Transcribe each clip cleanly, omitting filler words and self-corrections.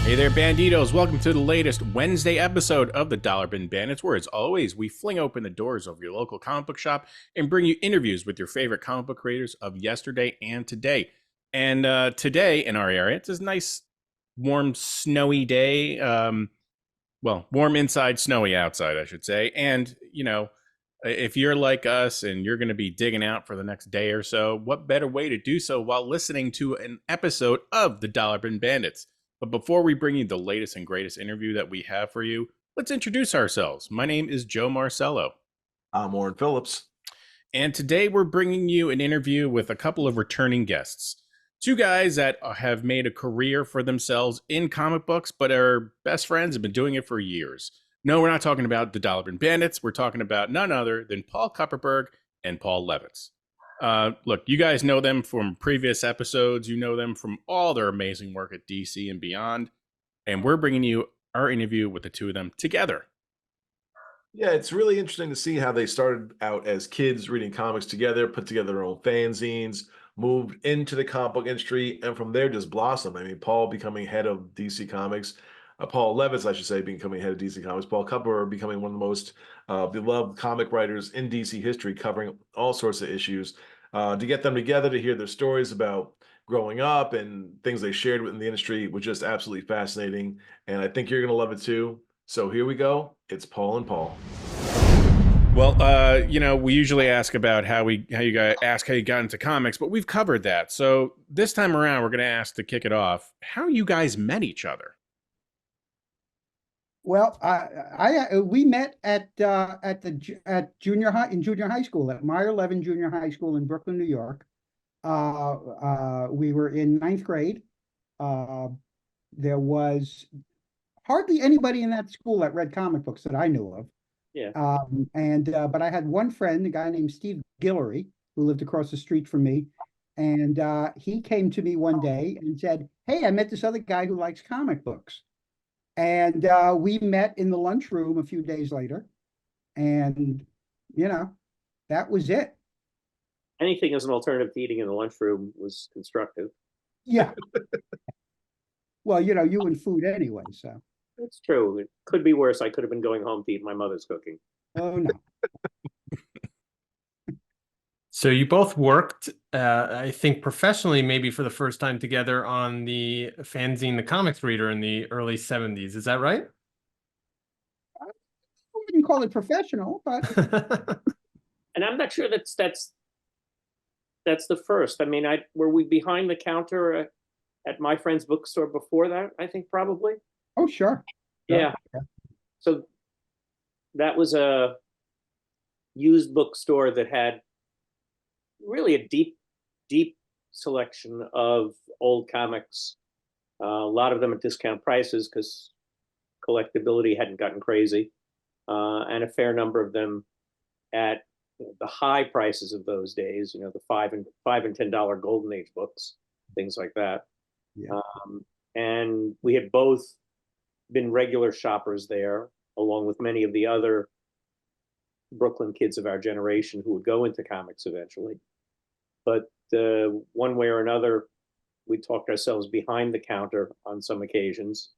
Hey there, Banditos. Welcome to the latest Wednesday episode of the Dollar Bin Bandits, where, as always, we fling open the doors of your local comic book shop and bring you interviews with your favorite comic book creators of yesterday and today. And today in our area, it's a nice, warm, snowy day. Warm inside, snowy outside, I should say. And, if you're like us and you're going to be digging out for the next day or so, what better way to do so while listening to an episode of the Dollar Bin Bandits? But before we bring you the latest and greatest interview that we have for you, let's introduce ourselves. My name is Joe Marcello. I'm Warren Phillips. And today we're bringing you an interview with a couple of returning guests. Two guys that have made a career for themselves in comic books, but are best friends, have been doing it for years. No, we're not talking about the Dollar Bin Bandits. We're talking about none other than Paul Kupperberg and Paul Levitz. Look, you guys know them from previous episodes. You know them from all their amazing work at DC and beyond. And we're bringing you our interview with the two of them together. Yeah, it's really interesting to see how they started out as kids reading comics together, put together their own fanzines, moved into the comic book industry, and from there just blossomed. I mean, Paul becoming head of DC Comics, Paul Levitz, I should say, becoming head of DC Comics, Paul Kupperberg becoming one of the most beloved comic writers in DC history, covering all sorts of issues. To get them together to hear their stories about growing up and things they shared within the industry was just absolutely fascinating. And I think you're going to love it too. So here we go. It's Paul and Paul. Well, we usually ask about how you got into comics, but we've covered that. So this time around, we're going to ask to kick it off how you guys met each other. Well, we met at junior high school at Meyer Levin Junior High School in Brooklyn, New York. We were in ninth grade. There was hardly anybody in that school that read comic books that I knew of. Yeah. But I had one friend, a guy named Steve Guillory, who lived across the street from me, and he came to me one day and said, "Hey, I met this other guy who likes comic books." And we met in the lunchroom a few days later, and that was it. Anything as an alternative to eating in the lunchroom was constructive. Yeah. Well, you and food anyway, so. It's true. It could be worse. I could have been going home to eat my mother's cooking. Oh, no. So you both worked, I think, professionally, maybe for the first time together on the fanzine, The Comics Reader, in the early 70s. Is that right? I wouldn't call it professional, but. And I'm not sure that's the first. I mean, were we behind the counter at my friend's bookstore before that? I think probably. Oh, sure. Yeah. So that was a used bookstore that had really a deep selection of old comics. A lot of them at discount prices because collectability hadn't gotten crazy, and a fair number of them at the high prices of those days. The $5 and $10 Golden Age books, things like that. Yeah. And we had both been regular shoppers there, along with many of the other Brooklyn kids of our generation who would go into comics eventually. But one way or another, we talked ourselves behind the counter on some occasions,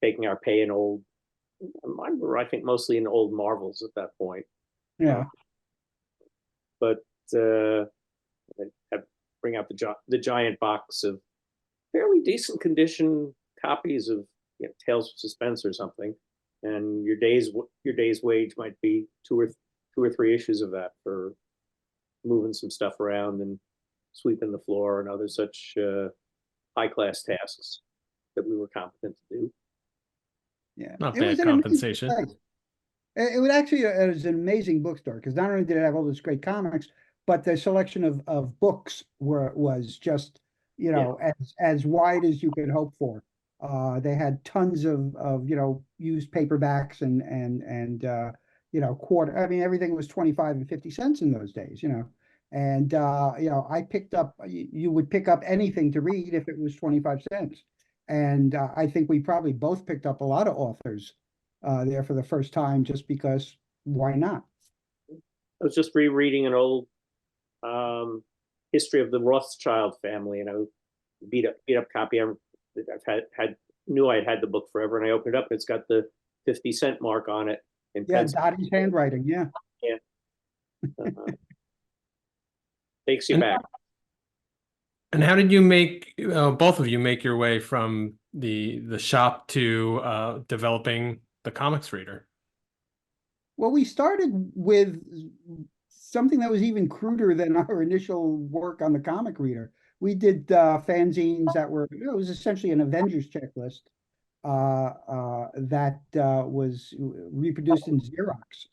taking our pay in I think mostly in old Marvels at that point. Yeah. But I'd bring out the giant box of fairly decent condition copies of Tales of Suspense or something, and your day's wage might be two or three issues of that for moving some stuff around and sweeping the floor and other such high class tasks that we were competent to do. Yeah, Not bad compensation. It was an amazing bookstore because not only did it have all those great comics, but the selection of books was just as wide as you could hope for. They had tons of used paperbacks and quarter. I mean, everything was 25 and 50 cents in those days. And I picked up. You would pick up anything to read if it was 25 cents. And I think we probably both picked up a lot of authors there for the first time, just because why not? I was just rereading an old history of the Rothschild family, beat up copy. I've had knew I'd had the book forever, and I opened it up, and it's got the 50-cent mark on it in Yeah, pencil. Dottie's handwriting, yeah. Takes you And- back. And how did you make both of you make your way from the shop to developing the comics reader? Well, we started with something that was even cruder than our initial work on the comic reader. We did fanzines that were, it was essentially an Avengers checklist that was reproduced in Xerox.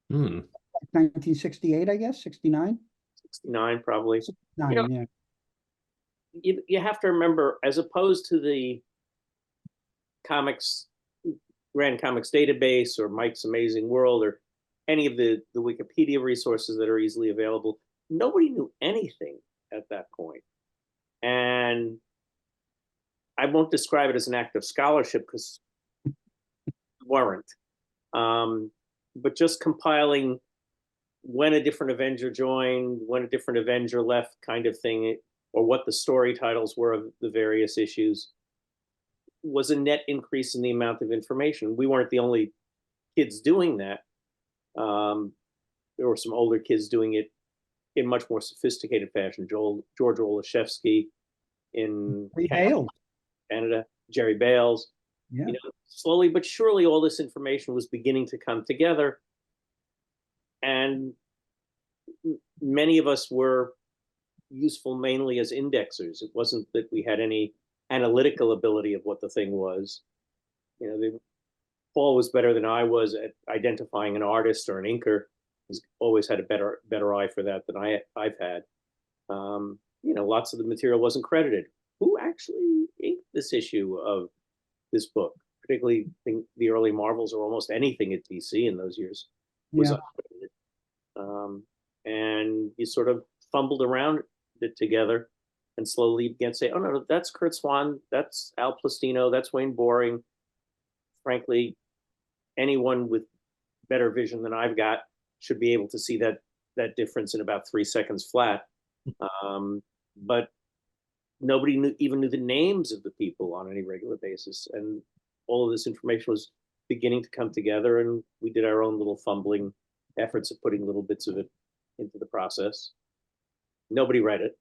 Hmm. 1968, I guess, 69? 69 probably. 69, You know, yeah. You have to remember, as opposed to the comics, Grand Comics Database or Mike's Amazing World or any of the Wikipedia resources that are easily available, nobody knew anything at that point. And I won't describe it as an act of scholarship because we weren't. But just compiling when a different Avenger joined, when a different Avenger left kind of thing, or what the story titles were of the various issues, was a net increase in the amount of information. We weren't the only kids doing that. There were some older kids doing it in much more sophisticated fashion. George Olaszewski in Canada, Jerry Bales. Yeah. You know, slowly but surely, all this information was beginning to come together, and many of us were useful mainly as indexers. It wasn't that we had any analytical ability of what the thing was. You know, Paul was better than I was at identifying an artist or an inker. He's always had a better eye for that than I've had. You know, lots of the material wasn't credited. Who actually inked this issue of this book? Particularly the early Marvels or almost anything at DC in those years was uncredited. And you sort of fumbled around it together and slowly began to say, oh, no, that's Kurt Swan, that's Al Plastino, that's Wayne Boring. Frankly, anyone with better vision than I've got should be able to see that difference in about 3 seconds flat. But nobody even knew the names of the people on any regular basis. And all of this information was beginning to come together, and we did our own little fumbling efforts of putting little bits of it into the process. Nobody read it.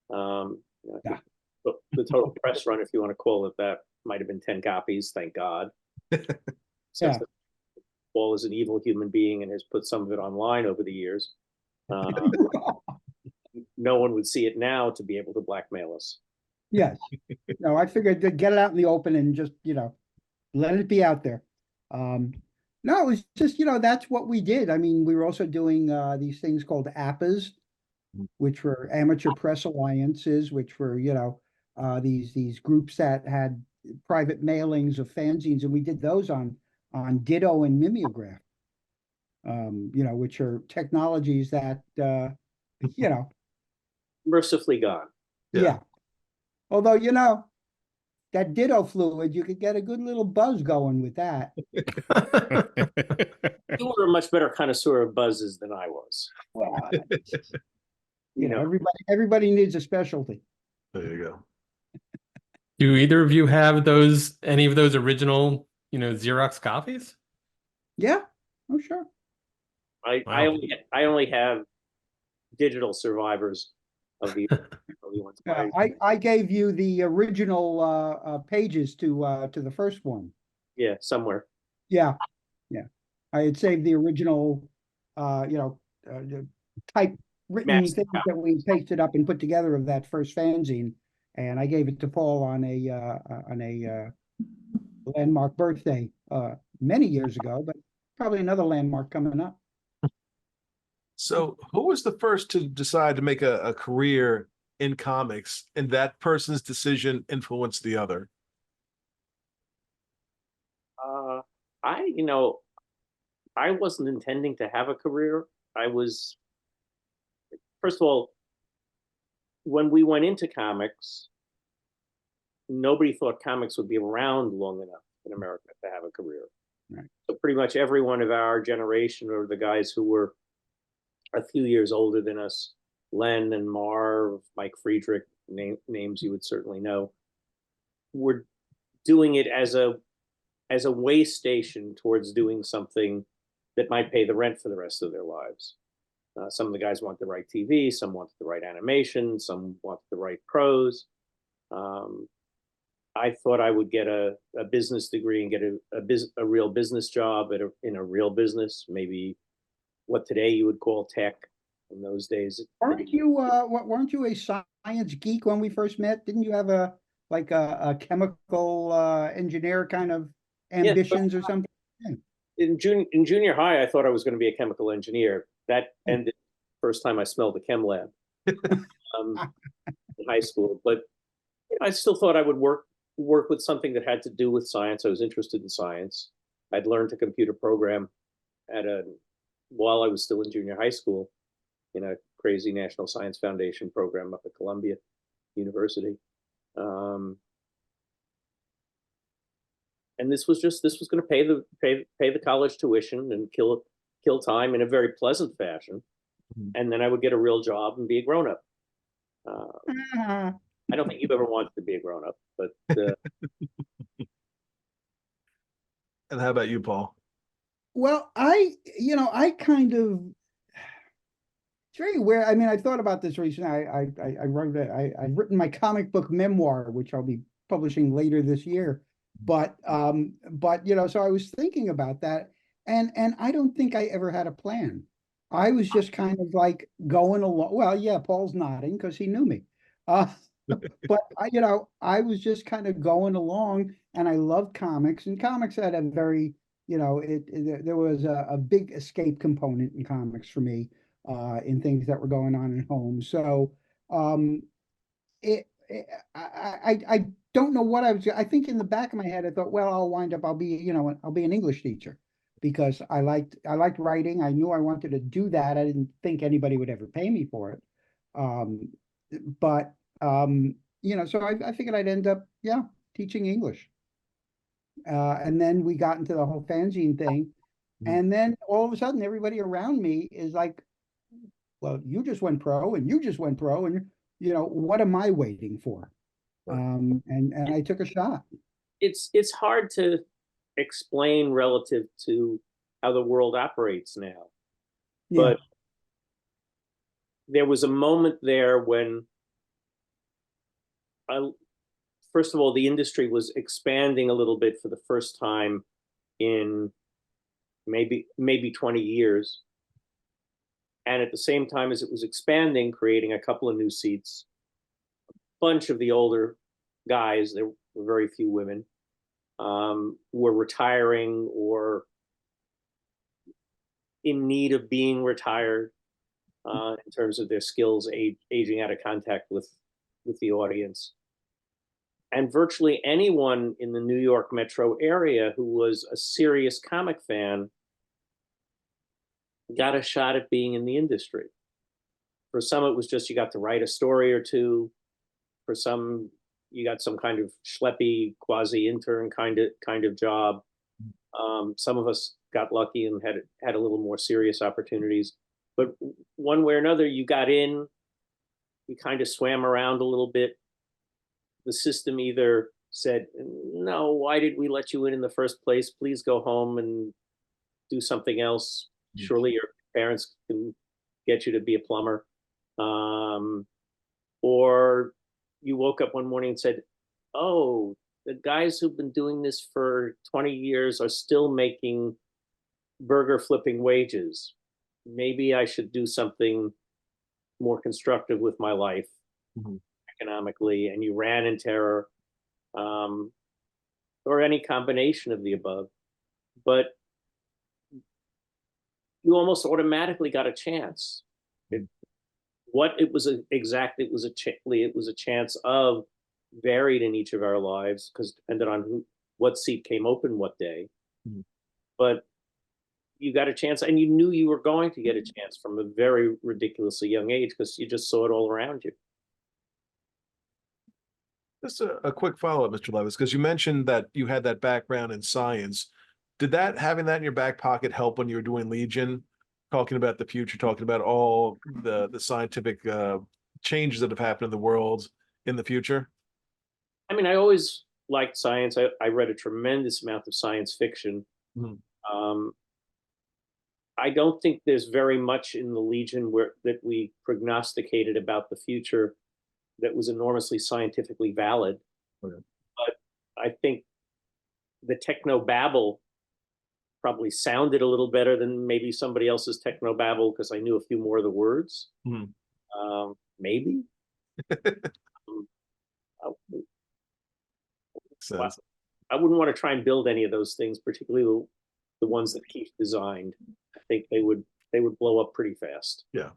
But the total press run, if you want to call it that, might have been 10 copies, thank God. Since Paul is an evil human being and has put some of it online over the years. No one would see it now to be able to blackmail us. Yes. No, I figured to get it out in the open and just, you know, let it be out there. No, it was just, you know, that's what we did. I mean, we were also doing these things called APAs, which were amateur press alliances, which were, you know, these groups that had private mailings of fanzines, and we did those on Ditto and mimeograph. You know, which are technologies that you know, Mercifully gone. yeah. Although, you know, that Ditto fluid, you could get a good little buzz going with that. You were a much better connoisseur of buzzes than I was. Well, you know, everybody needs a specialty. There you go. Do either of you have any of those original, you know, Xerox copies? Yeah. Oh, sure. I only have digital survivors of the early ones. I gave you the original pages to the first one. Yeah, somewhere. Yeah. I had saved the original, you know, typewritten things that we pasted up and put together of that first fanzine, and I gave it to Paul on a landmark birthday many years ago, but probably another landmark coming up. So who was the first to decide to make a career in comics, and that person's decision influenced the other? I wasn't intending to have a career. First of all, when we went into comics, nobody thought comics would be around long enough in America to have a career. Right. So pretty much everyone of our generation, or the guys who were a few years older than us, Len and Marv, Mike Friedrich, names you would certainly know, were doing it as a way station towards doing something that might pay the rent for the rest of their lives. Some of the guys wanted to write TV, some wanted to write animation, some wanted to write prose. I thought I would get a business degree and get a real business job in a real business, maybe what today you would call tech. In those days, weren't you a science geek when we first met? Didn't you have a chemical engineer kind of ambitions or something? In junior high, I thought I was going to be a chemical engineer. That ended the first time I smelled the chem lab in high school. But I still thought I would work with something that had to do with science. I was interested in science. I'd learned to computer program while I was still in junior high school in a crazy National Science Foundation program up at Columbia University. And this was going to pay the college tuition and kill time in a very pleasant fashion, and then I would get a real job and be a grown up. I don't think you've ever wanted to be a grown up, but. And how about you, Paul? Well, I kind of. It's very weird. I mean, I thought about this recently. I wrote I've written my comic book memoir, which I'll be publishing later this year. But so I was thinking about that, and I don't think I ever had a plan. I was just kind of like going along. Well, yeah, Paul's nodding because he knew me. But I was just kind of going along, and I loved comics, and comics had a very, there was a big escape component in comics for me, in things that were going on at home. So, I don't know what I think in the back of my head, I thought, well, I'll be an English teacher because I liked writing. I knew I wanted to do that. I didn't think anybody would ever pay me for it. So I figured I'd end up, teaching English. And then we got into the whole fanzine thing. And then all of a sudden, everybody around me is like, well, you just went pro and you just went pro. And, what am I waiting for? And I took a shot. It's hard to explain relative to how the world operates now. Yeah. But there was a moment there when, first of all, the industry was expanding a little bit for the first time in maybe 20 years. And at the same time as it was expanding, creating a couple of new seats, a bunch of the older guys, there were very few women, were retiring or in need of being retired in terms of their skills, aging out of contact with the audience. And virtually anyone in the New York metro area who was a serious comic fan got a shot at being in the industry. For some, it was just you got to write a story or two. For some, you got some kind of schleppy quasi-intern kind of job. Some of us got lucky and had a little more serious opportunities. But one way or another, you got in, you kind of swam around a little bit. The system either said, no, why did we let you in the first place? Please go home and do something else. Surely your parents can get you to be a plumber. Or you woke up one morning and said, oh, the guys who've been doing this for 20 years are still making burger flipping wages. Maybe I should do something more constructive with my life economically. And you ran in terror, or any combination of the above. But you almost automatically got a chance. It was a chance of varied in each of our lives because it depended on what seat came open what day. But you got a chance, and you knew you were going to get a chance from a very ridiculously young age because you just saw it all around you. Just a quick follow-up, Mr. Levitz, because you mentioned that you had that background in science. Did having that in your back pocket help when you were doing Legion, talking about the future, talking about all the scientific changes that have happened in the world in the future? I mean, I always liked science. I read a tremendous amount of science fiction. Mhm. I don't think there's very much in the Legion that we prognosticated about the future that was enormously scientifically valid. Okay. But I think the technobabble probably sounded a little better than maybe somebody else's technobabble because I knew a few more of the words. Mhm. Maybe. Um, I, Makes sense. I wouldn't want to try and build any of those things, particularly the ones that Keith designed. I think they would blow up pretty fast. Yeah.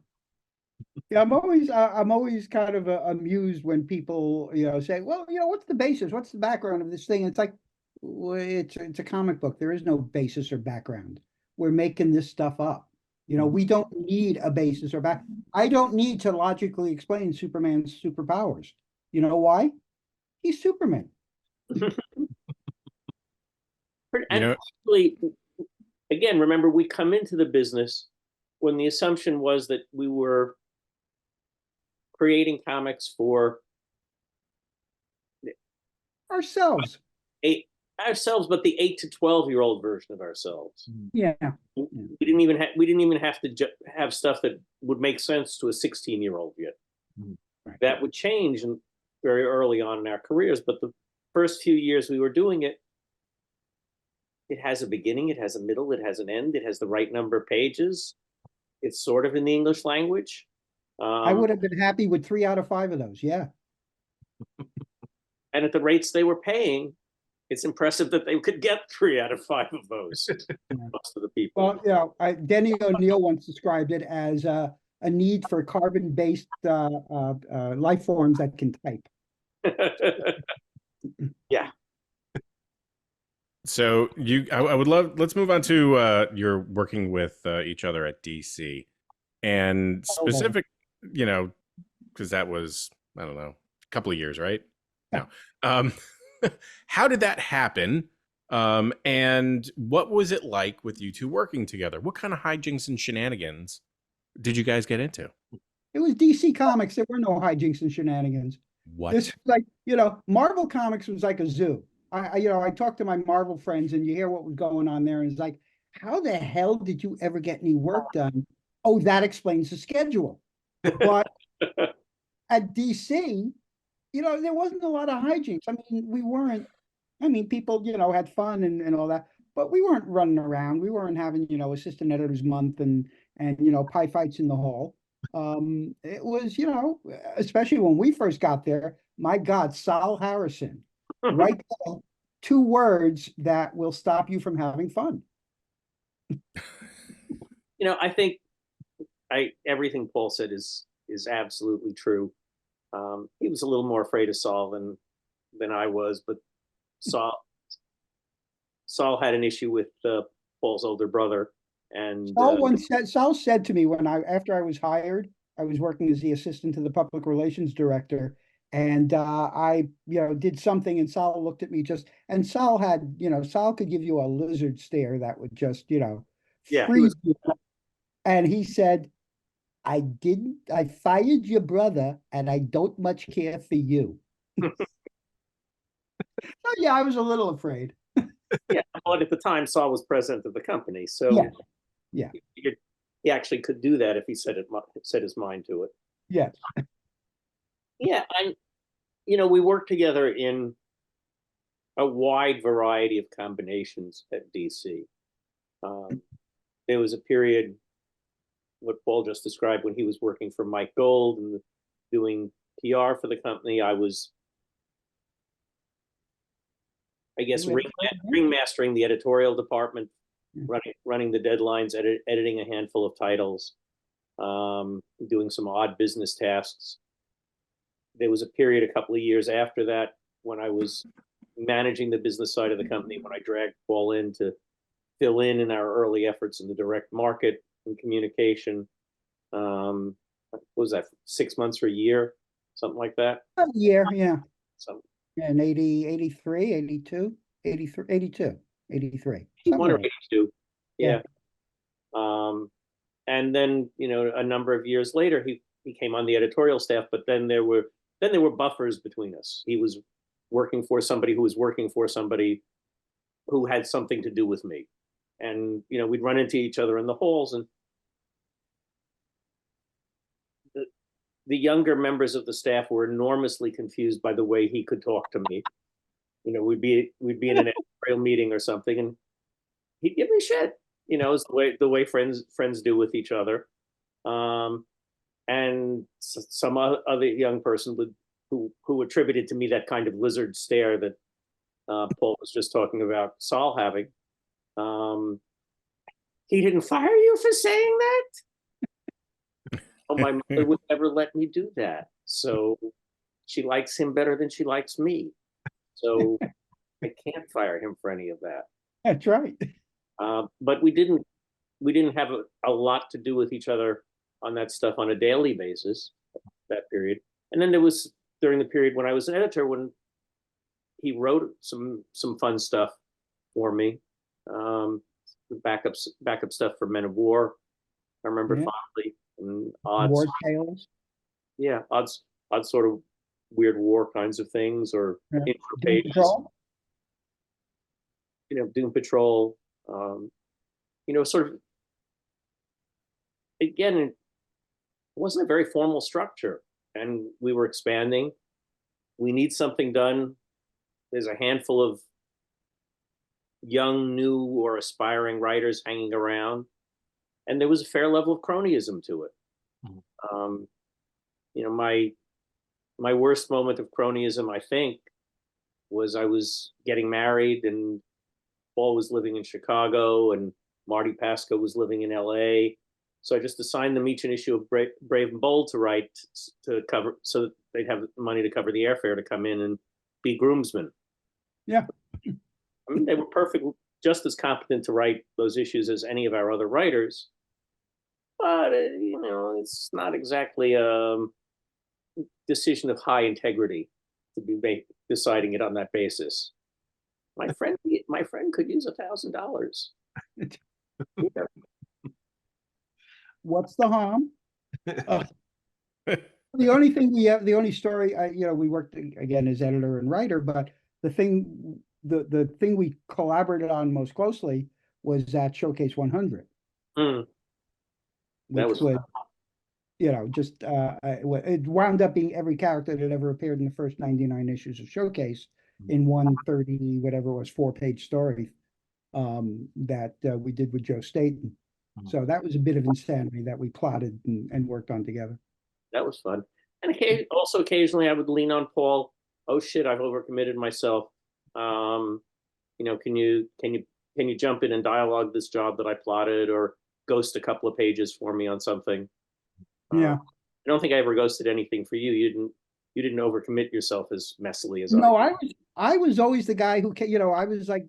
Yeah, I'm always kind of amused when people, say, well, what's the basis? What's the background of this thing? It's like, well, it's a comic book. There is no basis or background. We're making this stuff up. We don't need a basis or back. I don't need to logically explain Superman's superpowers. You know why? He's Superman. And actually, again, remember, we come into the business when the assumption was that we were creating comics for Ourselves. ourselves, but the 8 to 12-year-old version of ourselves. Yeah. We didn't even have to have stuff that would make sense to a 16-year-old yet. Right. That would change very early on in our careers, but the first few years we were doing it, it has a beginning, it has a middle, it has an end, it has the right number of pages. It's sort of in the English language. I would have been happy with 3 out of 5 of those. Yeah. And at the rates they were paying, it's impressive that they could get 3 out of 5 of those. Most of the people. Well, Denny O'Neil once described it as a need for carbon-based life forms that can type. Yeah. So I would love. Let's move on to you're working with each other at DC, and specific, because that was, I don't know, a couple of years, right? No. How did that happen? And what was it like with you two working together? What kind of hijinks and shenanigans did you guys get into? It was DC Comics. There were no hijinks and shenanigans. What? This was like, Marvel Comics was like a zoo. I talked to my Marvel friends and you hear what was going on there. And it's like, how the hell did you ever get any work done? Oh, that explains the schedule. But at DC, there wasn't a lot of hijinks. I mean, people, had fun and all that, but we weren't running around. We weren't having, assistant editors month and pie fights in the hall. It was, especially when we first got there, my God, Sal Harrison, right there, 2 words that will stop you from having fun. I think everything Paul said is absolutely true. He was a little more afraid of Saul than I was, but Saul had an issue with Paul's older brother, and Saul said to me after I was hired, I was working as the assistant to the public relations director, and I did something, and Saul looked at me and Saul had Saul could give you a lizard stare that would just freeze you, and he said, I fired your brother and I don't much care for you. So yeah, I was a little afraid. Yeah, but at the time Saul was president of the company, so yeah. He actually could do that if he set his mind to it. Yes. Yeah, we worked together in a wide variety of combinations at DC. There was a period, what Paul just described, when he was working for Mike Gold and doing PR for the company. I was, I guess, ringmastering the editorial department, running the deadlines, editing a handful of titles, doing some odd business tasks. There was a period a couple of years after that when I was managing the business side of the company, when I dragged Paul in to fill in our early efforts in the direct market and communication. What was that, 6 months or a year, something like that? A year, yeah. So in 83, 82, 83, 82, 83. 81 or 82. Yeah. And then, a number of years later, he came on the editorial staff, but then there were buffers between us. He was working for somebody who was working for somebody who had something to do with me. And, we'd run into each other in the halls, and the younger members of the staff were enormously confused by the way he could talk to me. We'd be in an editorial meeting or something, and he'd give me shit. It's the way friends do with each other. And some other young person who attributed to me that kind of lizard stare that Paul was just talking about Saul having. He didn't fire you for saying that? Oh, my mother would never let me do that. So she likes him better than she likes me. So I can't fire him for any of that. That's right. But we didn't have a lot to do with each other on that stuff on a daily basis, that period. And then there was during the period when I was an editor, when he wrote some fun stuff for me, backup stuff for Men of War. I remember fondly, and odds War Tales. Yeah, odd sort of weird war kinds of things, or intro pages. Doom Patrol. Sort of. Again, it wasn't a very formal structure, and we were expanding. We need something done. There's a handful of young, new, or aspiring writers hanging around, and there was a fair level of cronyism to it. My worst moment of cronyism, I think, was I was getting married, and Paul was living in Chicago, and Marty Pasco was living in LA. So I just assigned them each an issue of Brave and Bold to write to cover, so that they'd have money to cover the airfare to come in and be groomsmen. Yeah. I mean, they were perfect, just as competent to write those issues as any of our other writers. But, it's not exactly a decision of high integrity to be deciding it on that basis. My friend could use $1,000. What's the harm? The only thing we have, the only story, we worked again as editor and writer, but the thing we collaborated on most closely was that Showcase 100. That was it wound up being every character that ever appeared in the first 99 issues of Showcase in 130, whatever it was, 4-page story that we did with Joe Staten. So that was a bit of insanity that we plotted and worked on together. That was fun. And occasionally I would lean on Paul. Oh shit, I've overcommitted myself. Can you jump in and dialogue this job that I plotted, or ghost a couple of pages for me on something? Yeah. I don't think I ever ghosted anything for you. You didn't overcommit yourself as messily as No, I was always the guy who, I was like,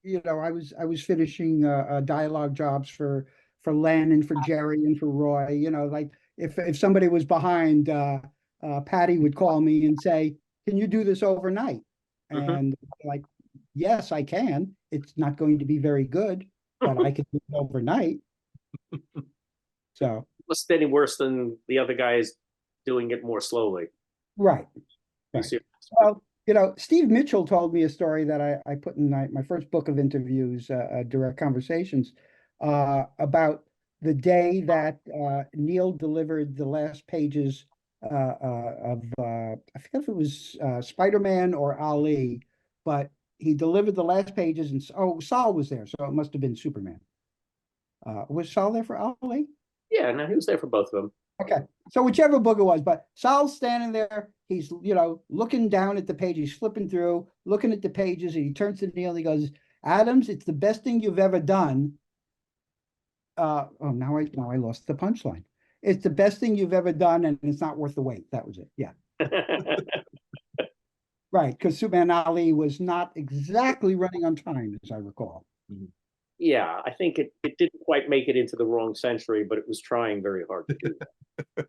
I was finishing dialogue jobs for Len and for Jerry and for Roy. Like if somebody was behind, Patty would call me and say, "Can you do this overnight?" And like, yes, I can. It's not going to be very good, but I can do it overnight. So was any worse than the other guys doing it more slowly. Right. Well, Steve Mitchell told me a story that I put in my first book of interviews, Direct Conversations, about the day that Neil delivered the last pages of, I forget if it was Spider-Man or Ali, but he delivered the last pages, and Saul was there, so it must have been Superman. Was Saul there for Ali? Yeah, no, he was there for both of them. Okay, so whichever book it was, but Sal's standing there, he's, looking down at the page, he's flipping through, looking at the pages, and he turns to Neil and he goes, "Adams, it's the best thing you've ever done." Now I lost the punchline. "It's the best thing you've ever done, and it's not worth the wait." That was it, yeah. Right, because Superman Ali was not exactly running on time, as I recall. Yeah, I think it didn't quite make it into the wrong century, but it was trying very hard to do that.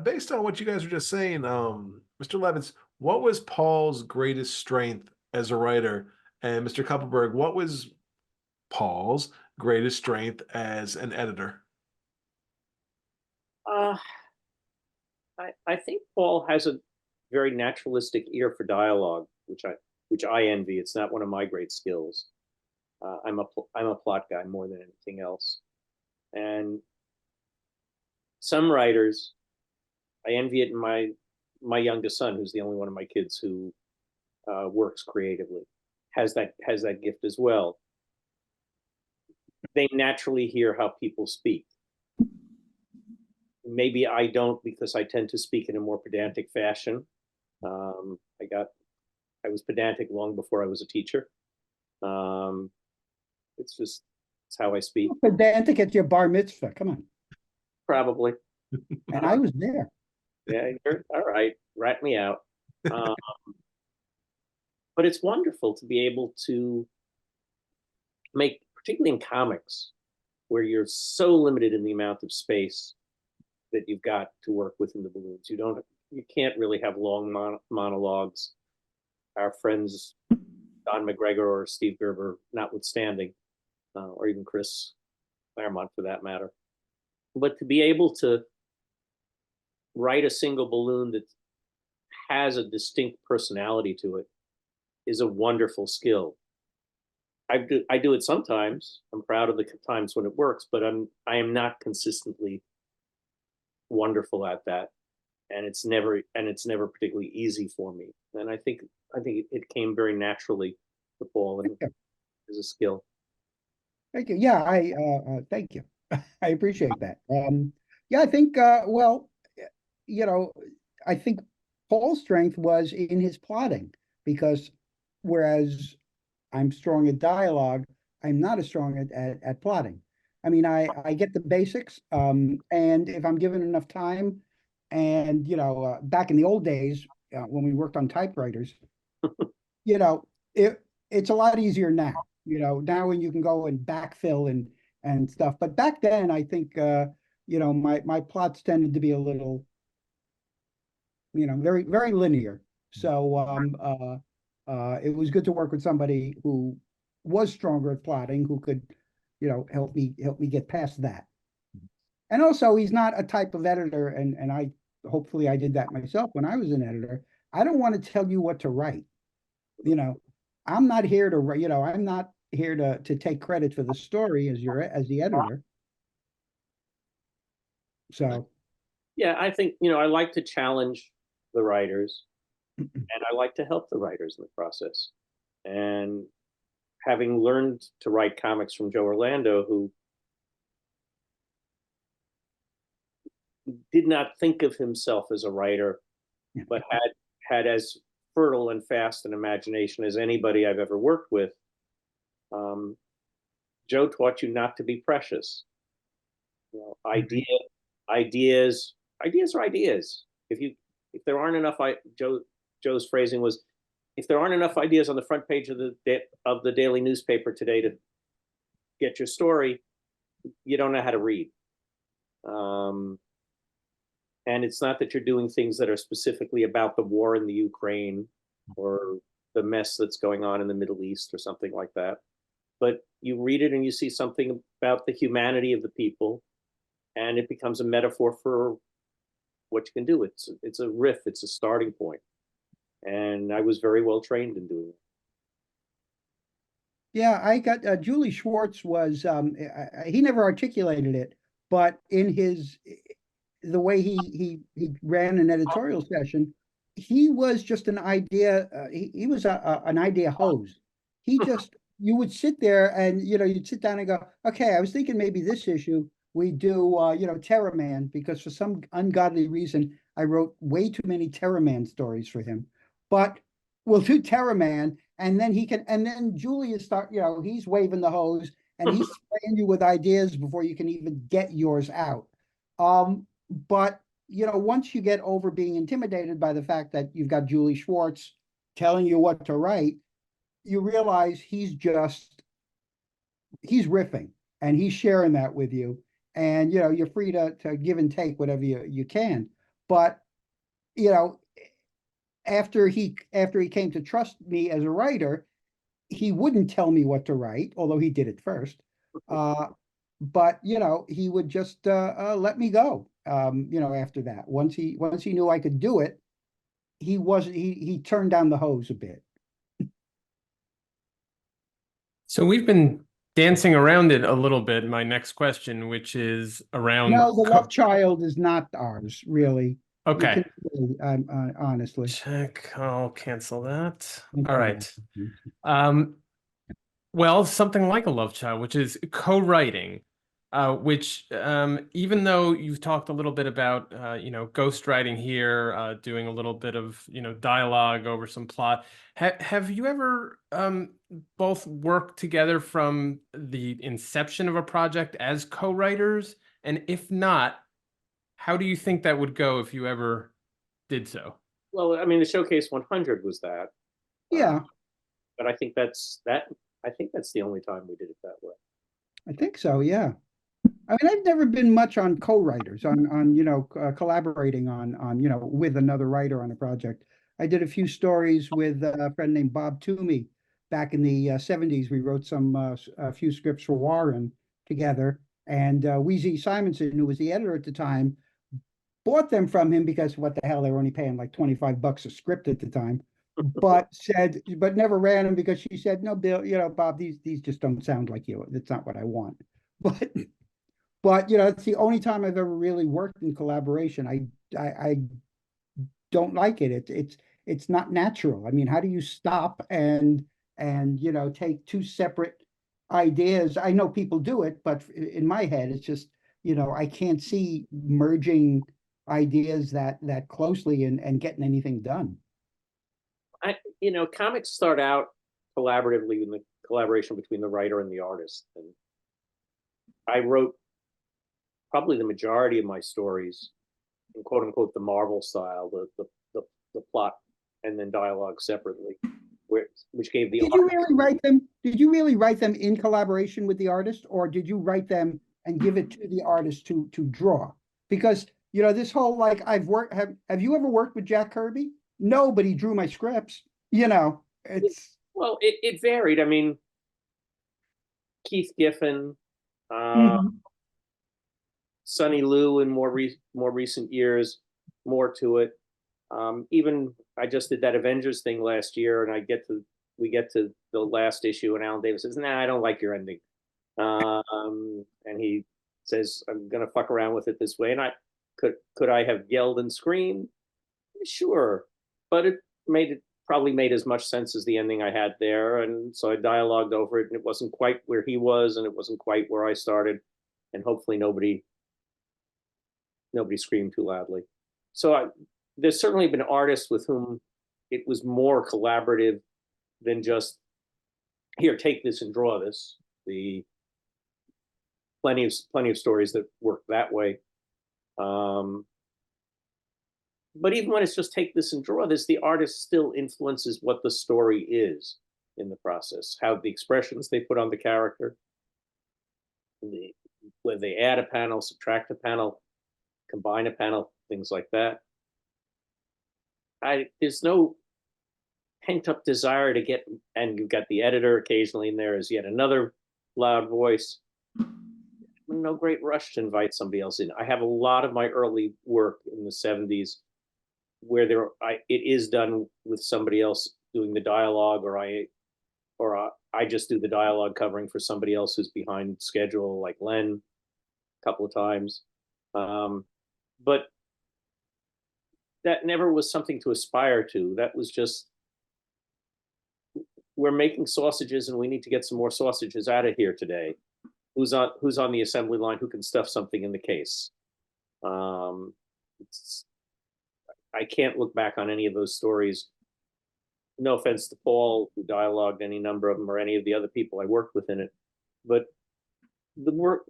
Based on what you guys were just saying, Mr. Levitz, what was Paul's greatest strength as a writer? And Mr. Kupperberg, what was Paul's greatest strength as an editor? I think Paul has a very naturalistic ear for dialogue, which I envy. It's not one of my great skills. I'm a plot guy more than anything else. And some writers, I envy it in my youngest son, who's the only one of my kids who works creatively, has that gift as well. They naturally hear how people speak. Maybe I don't, because I tend to speak in a more pedantic fashion. I was pedantic long before I was a teacher. It's how I speak. Pedantic at your bar mitzvah. Come on. Probably. And I was there. Yeah, you're all right. Rat me out. But it's wonderful to be able to make, particularly in comics, where you're so limited in the amount of space that you've got to work with in the balloons. You can't really have long monologues. Our friends Don McGregor or Steve Gerber notwithstanding, or even Chris Claremont for that matter. But to be able to write a single balloon that has a distinct personality to it is a wonderful skill. I do it sometimes. I'm proud of the times when it works, but I am not consistently wonderful at that, and it's never particularly easy for me. And I think it came very naturally to Paul, and as a skill. Thank you. Yeah, thank you. I appreciate that. Yeah, I think well, I think Paul's strength was in his plotting, because whereas I'm strong at dialogue, I'm not as strong at plotting. I mean, I get the basics, and if I'm given enough time, and back in the old days when we worked on typewriters, it's a lot easier now. Now when you can go and backfill and stuff. But back then, I think my plots tended to be a little, very very linear. So it was good to work with somebody who was stronger at plotting, who could help me get past that. And also, he's not a type of editor, and hopefully I did that myself when I was an editor. I don't want to tell you what to write. I'm not here to write, I'm not here to take credit for the story as the editor. So yeah, I think I like to challenge the writers, and I like to help the writers in the process. And having learned to write comics from Joe Orlando, who did not think of himself as a writer, but had as fertile and fast an imagination as anybody I've ever worked with. Joe taught you not to be precious. Ideas are ideas. If there aren't enough, Joe's phrasing was, if there aren't enough ideas on the front page of the daily newspaper today to get your story, you don't know how to read. And it's not that you're doing things that are specifically about the war in the Ukraine or the mess that's going on in the Middle East or something like that. But you read it and you see something about the humanity of the people, and it becomes a metaphor for what you can do. It's a riff, it's a starting point. And I was very well trained in doing it. yeah, I got Julie Schwartz was he never articulated it, but in the way he ran an editorial session, he was just an idea. He was an idea hose. He just, you would sit there and you'd sit down and go, okay, I was thinking maybe this issue we do Terror Man, because for some ungodly reason I wrote way too many Terror Man stories for him. But we'll do Terror Man, and then Julius he's waving the hose and he's spraying you with ideas before you can even get yours out. But once you get over being intimidated by the fact that you've got Julie Schwartz telling you what to write, you realize he's riffing and he's sharing that with you. And you're free to give and take whatever you can. But after he came to trust me as a writer, he wouldn't tell me what to write, although he did it first. But he would just let me go. After that, once he knew I could do it, he wasn't, he turned down the hose a bit. So we've been dancing around it a little bit. My next question, which is around No, the love child is not ours, really. You okay. can say, honestly. Check. I'll cancel that. Okay. All right. Well, something like a love child, which is co-writing, which even though you've talked a little bit about ghostwriting here, doing a little bit of dialogue over some plot, have you ever both worked together from the inception of a project as co-writers? And if not, how do you think that would go if you ever did so? Well, I mean, the Showcase 100 was that. Yeah, But I think that's the only time we did it that way. I think so. Yeah. I mean, I've never been much on co-writers, on collaborating on with another writer on a project. I did a few stories with a friend named Bob Toomey back in the 70s. We wrote a few scripts for Warren together, and Weezy Simonson, who was the editor at the time, bought them from him because what the hell, they were only paying like $25 a script at the time. But never ran them because she said, no, Bill, Bob, these just don't sound like you. That's not what I want. But it's the only time I've ever really worked in collaboration. I don't like it. It's not natural. I mean, how do you stop and take two separate ideas? I know people do it, but in my head, it's just, I can't see merging ideas that closely and getting anything done. Comics start out collaboratively in the collaboration between the writer and the artist. And I wrote probably the majority of my stories in quote unquote the Marvel style, the plot and then dialogue separately, which gave the Did you really write them? Did you really write them in collaboration with the artist, or did you write them and give it to the artist to draw? Because this whole have you ever worked with Jack Kirby? No, but he drew my scripts. It's well, it varied. I mean, Keith Giffen, Sonny Liu in more recent years, more to it. Even I just did that Avengers thing last year, and we get to the last issue, and Alan Davis says, "Nah, I don't like your ending," and he says, "I'm gonna fuck around with it this way." And I could I have yelled and screamed? Sure, but it probably made as much sense as the ending I had there, and so I dialogued over it, and it wasn't quite where he was, and it wasn't quite where I started, and hopefully nobody screamed too loudly. So there's certainly been artists with whom it was more collaborative than just, here, take this and draw this. The plenty of stories that work that way. But even when it's just take this and draw this, the artist still influences what the story is in the process, how the expressions they put on the character, whether they add a panel, subtract a panel, combine a panel, things like that. There's no pent up desire to get, and you've got the editor occasionally in there as yet another loud voice. No great rush to invite somebody else in. I have a lot of my early work in the 70s where it is done with somebody else doing the dialogue, or I just do the dialogue covering for somebody else who's behind schedule, like Len, a couple of times. But that never was something to aspire to. That was just, we're making sausages and we need to get some more sausages out of here today. Who's on the assembly line who can stuff something in the case? I can't look back on any of those stories. No offense to Paul, who dialogued any number of them, or any of the other people I worked with in it, but the work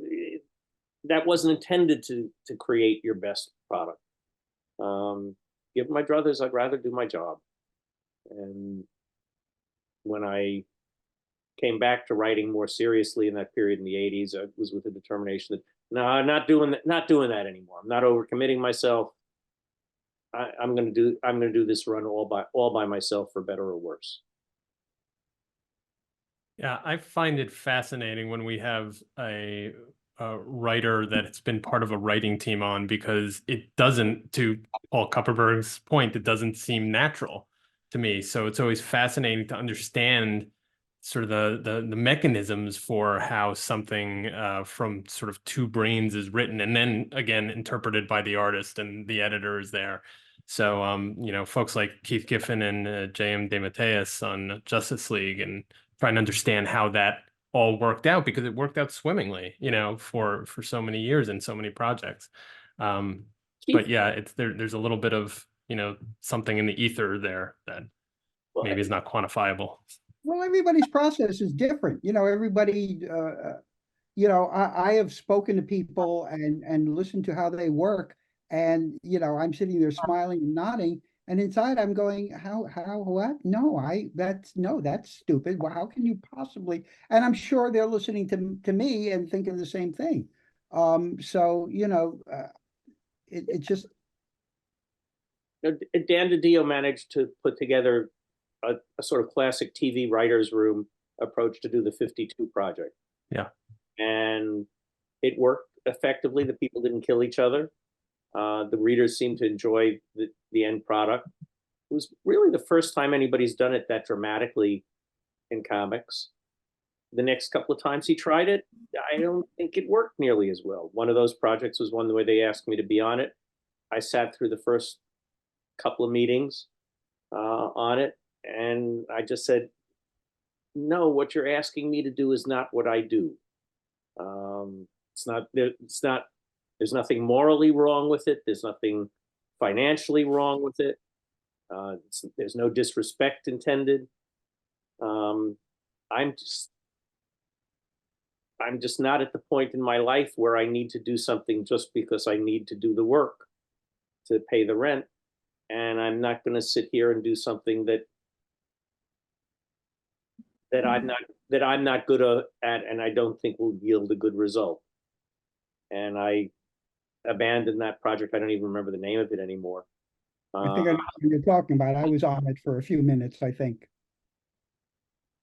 that wasn't intended to create your best product. Given my druthers, I'd rather do my job. And when I came back to writing more seriously in that period in the 80s, I was with the determination that, no, I'm not doing that anymore. I'm not overcommitting myself. I'm going to do this run all by myself, for better or worse. Yeah, I find it fascinating when we have a writer that's been part of a writing team on, because it doesn't, to Paul Kupperberg's point, it doesn't seem natural to me. So it's always fascinating to understand sort of the mechanisms for how something from sort of two brains is written, and then again interpreted by the artist and the editor is there. So you know, folks like Keith Giffen and J.M. DeMatteis on Justice League, and trying to understand how that all worked out, because it worked out swimmingly, you know, for so many years and so many projects. But yeah, it's there's a little bit of, you know, something in the ether there that maybe is not quantifiable. Well, everybody's process is different. You know, everybody, you know, I have spoken to people and listened to how they work. And, you know, I'm sitting there smiling and nodding. And inside I'm going, what? No, that's stupid. Well, how can you possibly? And I'm sure they're listening to me and thinking the same thing. So, you know, it just. Dan DiDio managed to put together a sort of classic TV writer's room approach to do the 52 project. Yeah. And it worked effectively. The people didn't kill each other. The readers seemed to enjoy the end product. It was really the first time anybody's done it that dramatically in comics. The next couple of times he tried it, I don't think it worked nearly as well. One of those projects was one where they asked me to be on it. I sat through the first couple of meetings on it, and I just said, no, what you're asking me to do is not what I do. There's nothing morally wrong with it. There's nothing financially wrong with it. There's no disrespect intended. I'm just not at the point in my life where I need to do something just because I need to do the work to pay the rent. And I'm not going to sit here and do something that I'm not good at, and I don't think will yield a good result. And I abandoned that project. I don't even remember the name of it anymore. I think I know what you're talking about. I was on it for a few minutes, I think.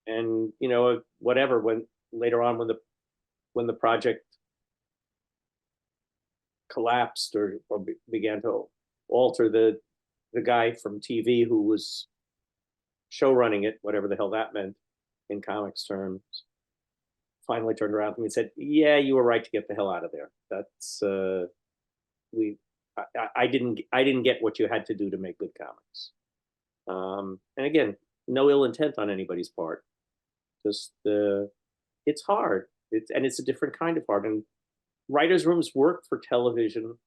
And you know, whatever. When later on, when the project collapsed or began to alter, the guy from TV who was show running it, whatever the hell that meant in comics terms, finally turned around to me and said, yeah, you were right to get the hell out of there. That's I didn't get what you had to do to make good comics. And again, no ill intent on anybody's part. Just it's hard. It's a different kind of hard. And writers' rooms work for television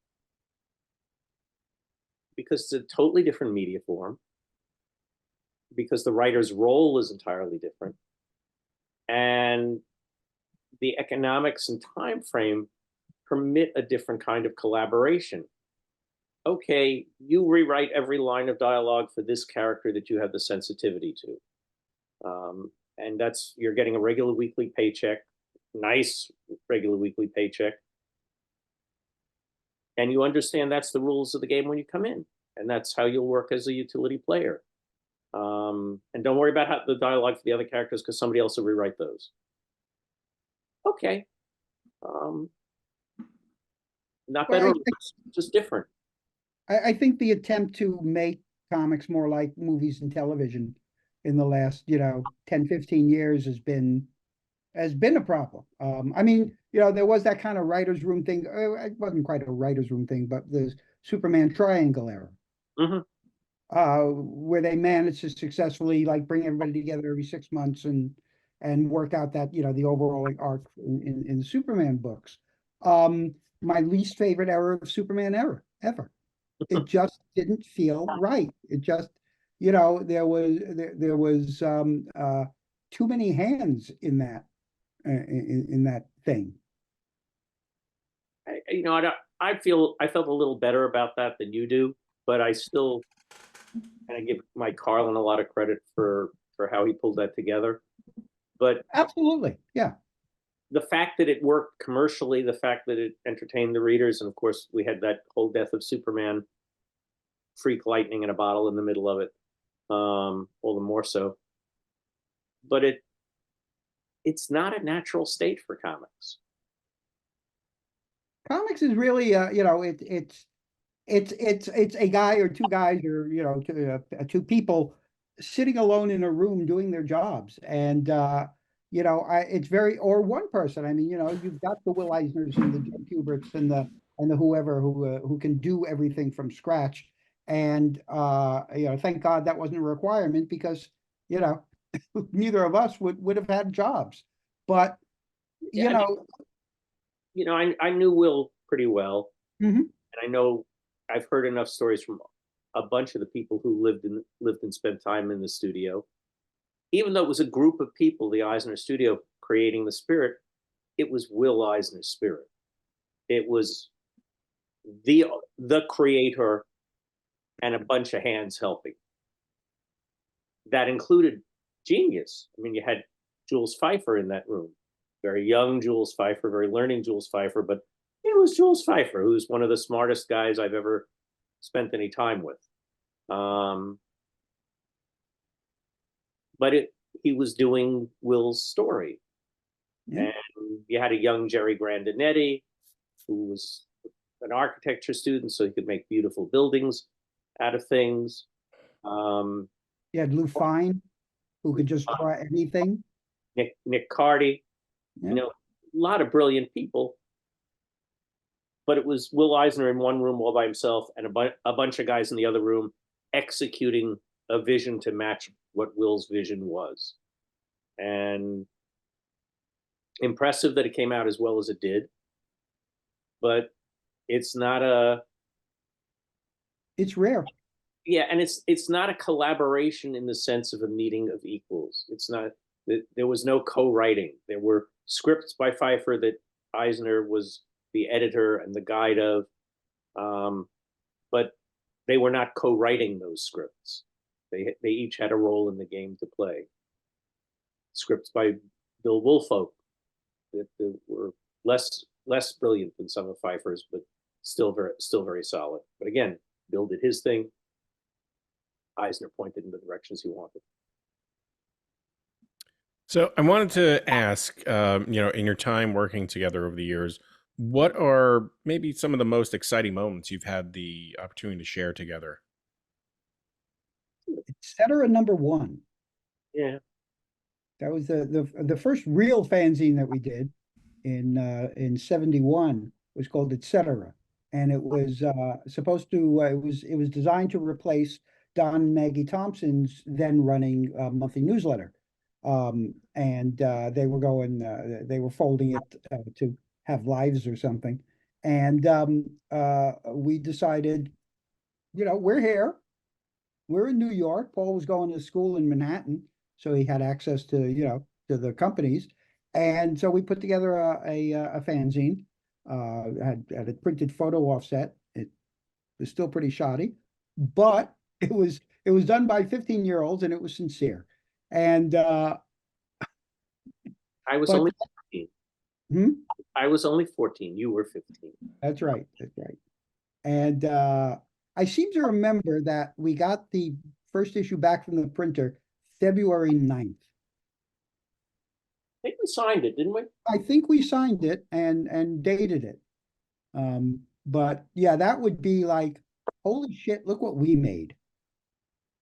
because it's a totally different media form, because the writer's role is entirely different, and the economics and time frame permit a different kind of collaboration. Okay, you rewrite every line of dialogue for this character that you have the sensitivity to. And you're getting a regular weekly paycheck, nice regular weekly paycheck. And you understand that's the rules of the game when you come in. And that's how you'll work as a utility player. And don't worry about the dialogue for the other characters, because somebody else will rewrite those. Okay. Not better, just different. I think the attempt to make comics more like movies and television in the last, 10, 15 years has been a problem. I mean, there was that kind of writer's room thing. It wasn't quite a writer's room thing, but the Superman Triangle era. Mm-hmm. Where they managed to successfully bring everybody together every 6 months and work out that, the overall arc in the Superman books. My least favorite era of Superman ever. It just didn't feel right. It just, there was too many hands in that thing. I felt a little better about that than you do, but I still kind of give Mike Carlin a lot of credit for how he pulled that together. But absolutely, yeah. The fact that it worked commercially, the fact that it entertained the readers, and of course we had that whole Death of Superman freak lightning in a bottle in the middle of it, all the more so. But it's not a natural state for comics. Comics is really, it's a guy or two guys or, two people sitting alone in a room doing their jobs. And, it's very, or one person. I mean, you've got the Will Eisners and the Joe Kuberts and the whoever who can do everything from scratch. And, thank God that wasn't a requirement because, neither of us would have had jobs. But, Yeah, I knew Will pretty well, mhm. and I know I've heard enough stories from a bunch of the people who lived and spent time in the studio. Even though it was a group of people, the Eisner studio creating the spirit, it was Will Eisner's spirit. It was the creator and a bunch of hands helping. That included genius. I mean, you had Jules Feiffer in that room, very young Jules Feiffer, very learning Jules Feiffer, but it was Jules Feiffer, who's one of the smartest guys I've ever spent any time with. But he was doing Will's story. Yeah. And you had a young Jerry Grandinetti, who was an architecture student, so he could make beautiful buildings out of things. You had Lou Fine, who could just draw anything. Nick Carty, Yeah. a lot of brilliant people. But it was Will Eisner in one room all by himself and a bunch of guys in the other room executing a vision to match what Will's vision was. And impressive that it came out as well as it did. But it's not It's rare. yeah, and it's not a collaboration in the sense of a meeting of equals. It's not, there was no co-writing. There were scripts by Pfeiffer that Eisner was the editor and the guide of, but they were not co-writing those scripts. They each had a role in the game to play. Scripts by Bill Woolfolk that were less brilliant than some of Pfeiffer's, but still very solid. But again, Bill did his thing. Eisner pointed in the directions he wanted. So I wanted to ask, in your time working together over the years, what are maybe some of the most exciting moments you've had the opportunity to share together? Etc. #1. Yeah. That was the first real fanzine that we did in 71 was called Etc. And it was supposed to it was designed to replace Don and Maggie Thompson's then running monthly newsletter. And they were folding it to have lives or something. And we decided, we're here. We're in New York. Paul was going to school in Manhattan, so he had access to, to the companies. And so we put together a fanzine, had a printed photo offset. It was still pretty shoddy, but it was done by 15-year-olds and it was sincere. And I was only 14. I was only 14. You were 15. That's right. That's right. And I seem to remember that we got the first issue back from the printer February 9th. I think we signed it, didn't we? I think we signed it and dated it. But yeah, that would be like, holy shit, look what we made.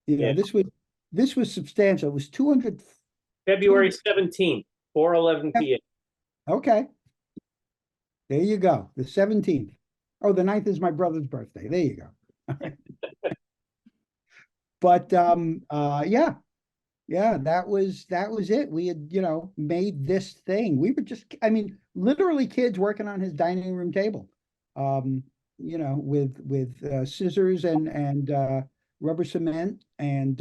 This was substantial. It was 200. February 17th, 4:11 p.m. Okay. There you go. The 17th. Oh, the 9th is my brother's birthday. There you go. But yeah, that was it. We had, made this thing. We were just, literally kids working on his dining room table. With scissors and rubber cement and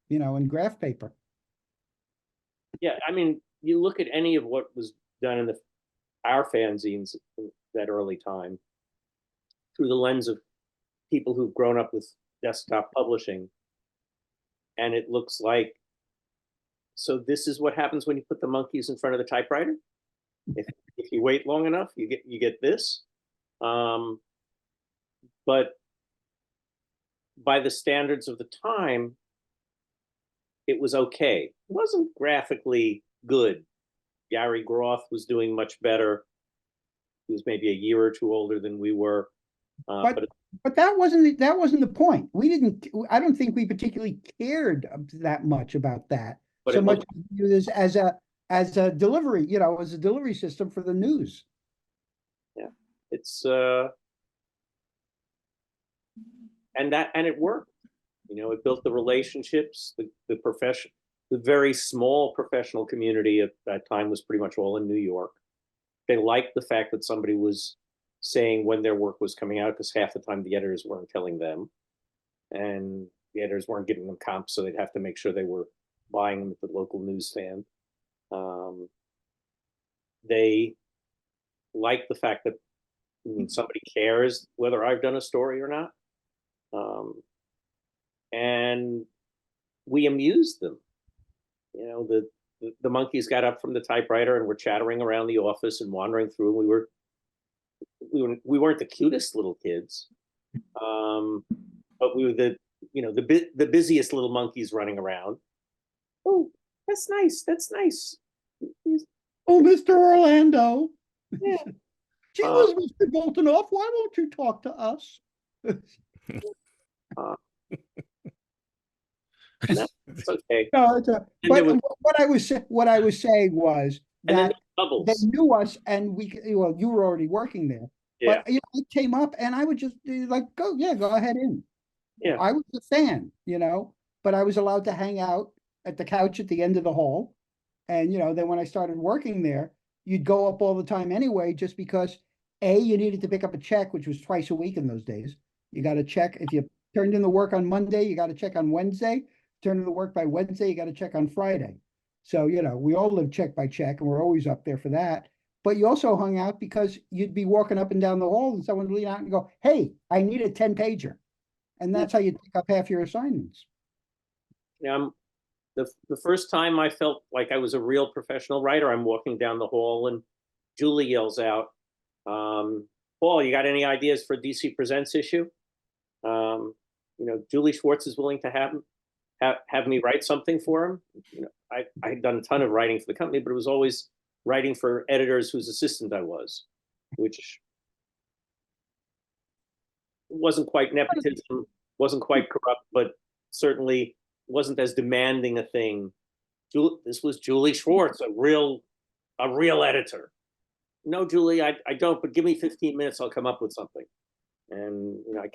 and graph paper. Yeah, you look at any of what was done in our fanzines that early time through the lens of people who've grown up with desktop publishing, and it looks like, so this is what happens when you put the monkeys in front of the typewriter. If you wait long enough, you get this. But by the standards of the time, it was okay. It wasn't graphically good. Gary Groth was doing much better. He was maybe a year or two older than we were. But that wasn't the point. We didn't. I don't think we particularly cared that much about that. But So much as a delivery, as a delivery system for the news. Yeah, it's and it worked. It built the relationships, the profession, the very small professional community at that time was pretty much all in New York. They liked the fact that somebody was saying when their work was coming out, because half the time the editors weren't telling them, and the editors weren't giving them comps, so they'd have to make sure they were buying them at the local newsstand. They like the fact that somebody cares whether I've done a story or not, and we amused them. The monkeys got up from the typewriter and were chattering around the office and wandering through. We weren't the cutest little kids, but we were the busiest little monkeys running around. Oh, that's nice. That's nice. Oh, Mr. Orlando. Yeah. Gee whiz, Mr. Boltonoff, why won't you talk to us? It's okay. No, but what I was saying was that they knew us, and you were already working there. Yeah. But it came up, and I would just go ahead in. Yeah. I was a fan, but I was allowed to hang out at the couch at the end of the hall. And, then when I started working there, you'd go up all the time anyway, just because you needed to pick up a check, which was twice a week in those days. You got to check if you turned in the work on Monday, you got to check on Wednesday. Turn in the work by Wednesday, you got to check on Friday. So, we all live check by check, and we're always up there for that. But you also hung out because you'd be walking up and down the hall, and someone would lean out and go, "Hey, I need a 10-pager." And that's how you pick up half your assignments. The first time I felt like I was a real professional writer, I'm walking down the hall and Julie yells out, "Paul, you got any ideas for DC Presents issue?" Julie Schwartz is willing to have me write something for him. I had done a ton of writing for the company, but it was always writing for editors whose assistant I was, which wasn't quite nepotism, wasn't quite corrupt, but certainly wasn't as demanding a thing. This was Julie Schwartz, a real editor. No, Julie, I don't, but give me 15 minutes, I'll come up with something. And I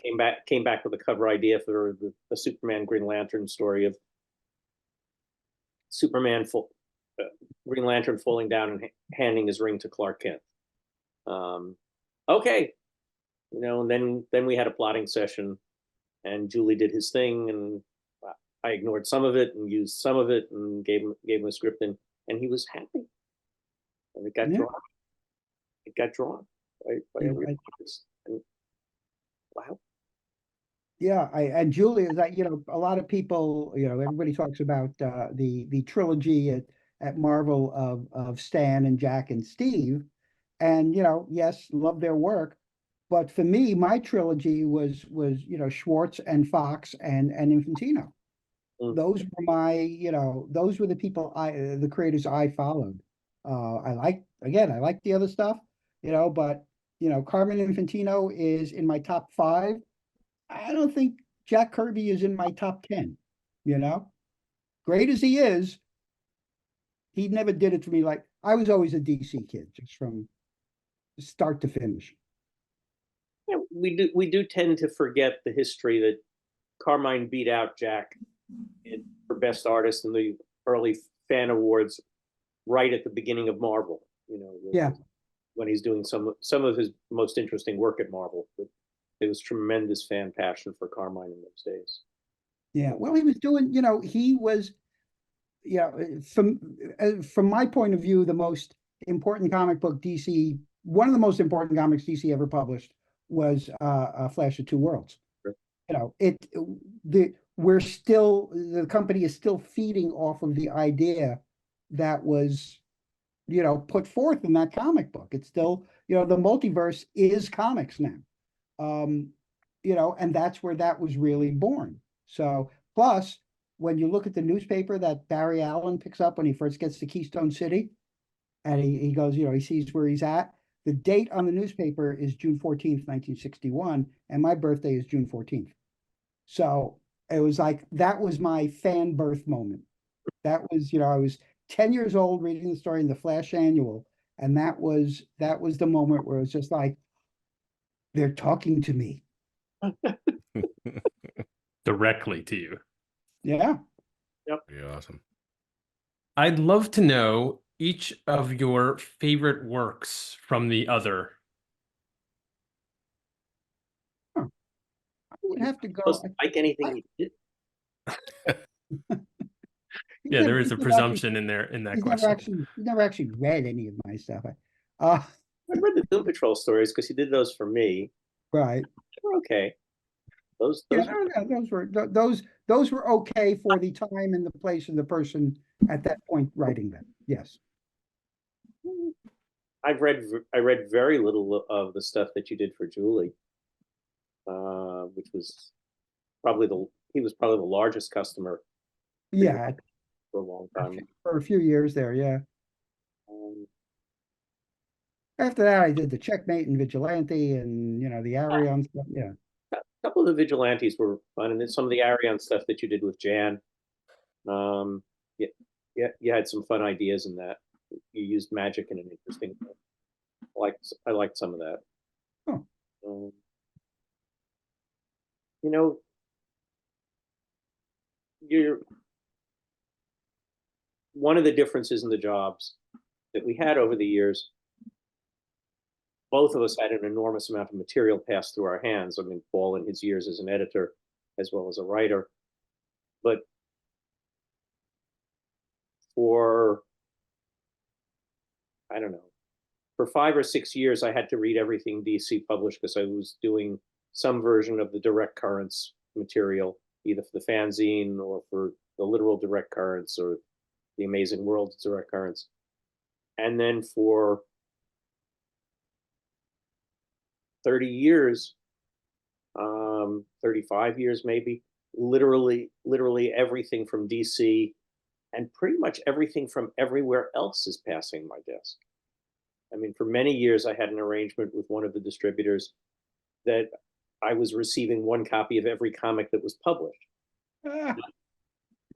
came back with a cover idea for the Superman Green Lantern story of Superman Green Lantern falling down and handing his ring to Clark Kent. Okay, and then we had a plotting session, and Julie did his thing, and I ignored some of it and used some of it and gave him a script, and he was happy, and it got drawn. It got drawn by every artist. Wow. Yeah, and Julie is that, a lot of people, everybody talks about the trilogy at Marvel of Stan and Jack and Steve, and yes, love their work, but for me, my trilogy was Schwartz and Fox and Infantino. Those were those were the people the creators I followed. I like the other stuff, but Carmen Infantino is in my top 5. I don't think Jack Kirby is in my top 10, Great as he is, he never did it for me. Like, I was always a DC kid, just from start to finish. Yeah, we do tend to forget the history that Carmine beat out Jack for best artist in the early fan awards right at the beginning of Marvel, when he's doing some of his most interesting work at Marvel. But there was tremendous fan passion for Carmine in those days. Yeah, well, he was doing, he was, from my point of view, the most important comic book DC, one of the most important comics DC ever published was A Flash of Two Worlds. Sure. The company is still feeding off of the idea that was, put forth in that comic book. It's still, the multiverse is comics now. And that's where that was really born. So, plus, when you look at the newspaper that Barry Allen picks up when he first gets to Keystone City, and he goes, he sees where he's at, the date on the newspaper is June 14th, 1961, and my birthday is June 14th. So it was like, that was my fan birth moment. That was, I was 10 years old reading the story in the Flash Annual, and that was the moment where it was just like, they're talking to me. Directly to you. Yeah. Pretty awesome. I'd love to know each of your favorite works from the other. I would have to go. Doesn't like anything he did. Yeah, there is a presumption in there in that question. He's never actually read any of my stuff. I read the Doom Patrol stories because he did those for me. Right. They were okay. Those were okay for the time and the place and the person at that point writing them. Yes. I read very little of the stuff that you did for Julie, which was he was probably the largest customer. Yeah. For a long time. For a few years there, yeah. After that, I did the Checkmate and Vigilante and, the Arion stuff. Yeah. A couple of the Vigilantes were fun, and then some of the Arion stuff that you did with Jan. Yeah, you had some fun ideas in that. You used magic in an interesting way. I liked some of that. Oh. You're one of the differences in the jobs that we had over the years. Both of us had an enormous amount of material pass through our hands. I mean, Paul in his years as an editor, as well as a writer. But for 5 or 6 years, I had to read everything DC published because I was doing some version of the direct currents material, either for the fanzine or for the literal direct currents or the Amazing World direct currents. And then for 30 years, 35 years maybe, literally everything from DC and pretty much everything from everywhere else is passing my desk. I mean, for many years, I had an arrangement with one of the distributors that I was receiving one copy of every comic that was published.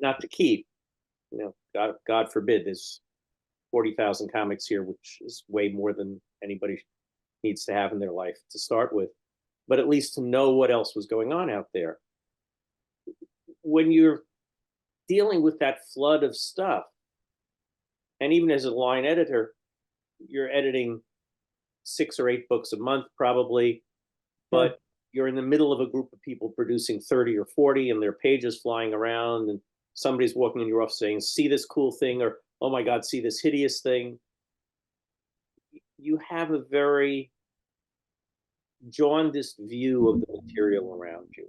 Not to keep, God forbid, there's 40,000 comics here, which is way more than anybody needs to have in their life to start with, but at least to know what else was going on out there. When you're dealing with that flood of stuff, and even as a line editor, you're editing 6 or 8 books a month probably, but you're in the middle of a group of people producing 30 or 40 and their pages flying around, and somebody's walking in your office saying, see this cool thing, or, oh my God, see this hideous thing. You have a very jaundiced view of the material around you.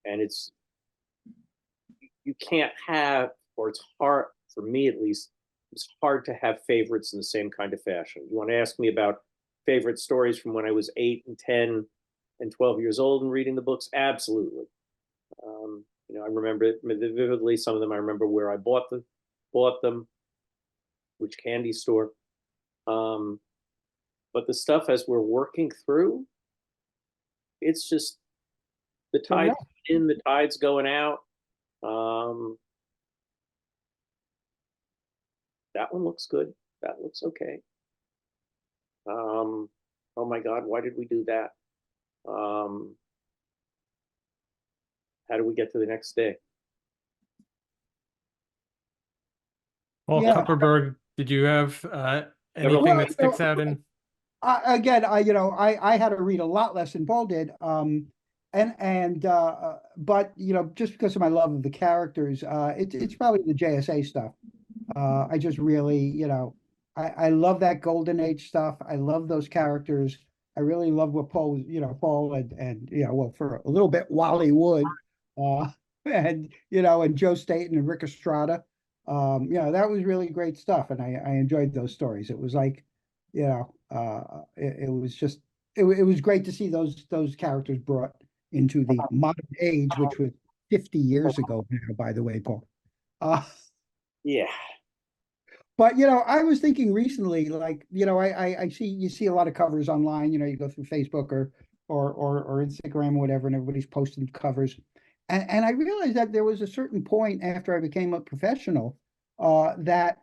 And you can't have, or it's hard, for me at least, it's hard to have favorites in the same kind of fashion. You want to ask me about favorite stories from when I was 8 and 10 and 12 years old and reading the books? Absolutely. I remember it vividly. Some of them I remember where I bought them, which candy store. But the stuff as we're working through, it's just the tide's in, the tide's going out. That one looks good. That looks okay. Oh my God, why did we do that? How do we get to the next day? Paul Kupperberg, did you have anything that sticks out in? Again, I had to read a lot less than Paul did. But just because of my love of the characters, it's probably the JSA stuff. I just really, I love that Golden Age stuff. I love those characters. I really love what Paul and well, for a little bit, Wally Wood, and Joe Staten and Rick Estrada. That was really great stuff, and I enjoyed those stories. It was like, it was great to see those characters brought into the modern age, which was 50 years ago now, by the way, Paul. Yeah. But I was thinking recently, like, I see you see a lot of covers online. You go through Facebook or Instagram or whatever, and everybody's posting covers. And I realized that there was a certain point after I became a professional, that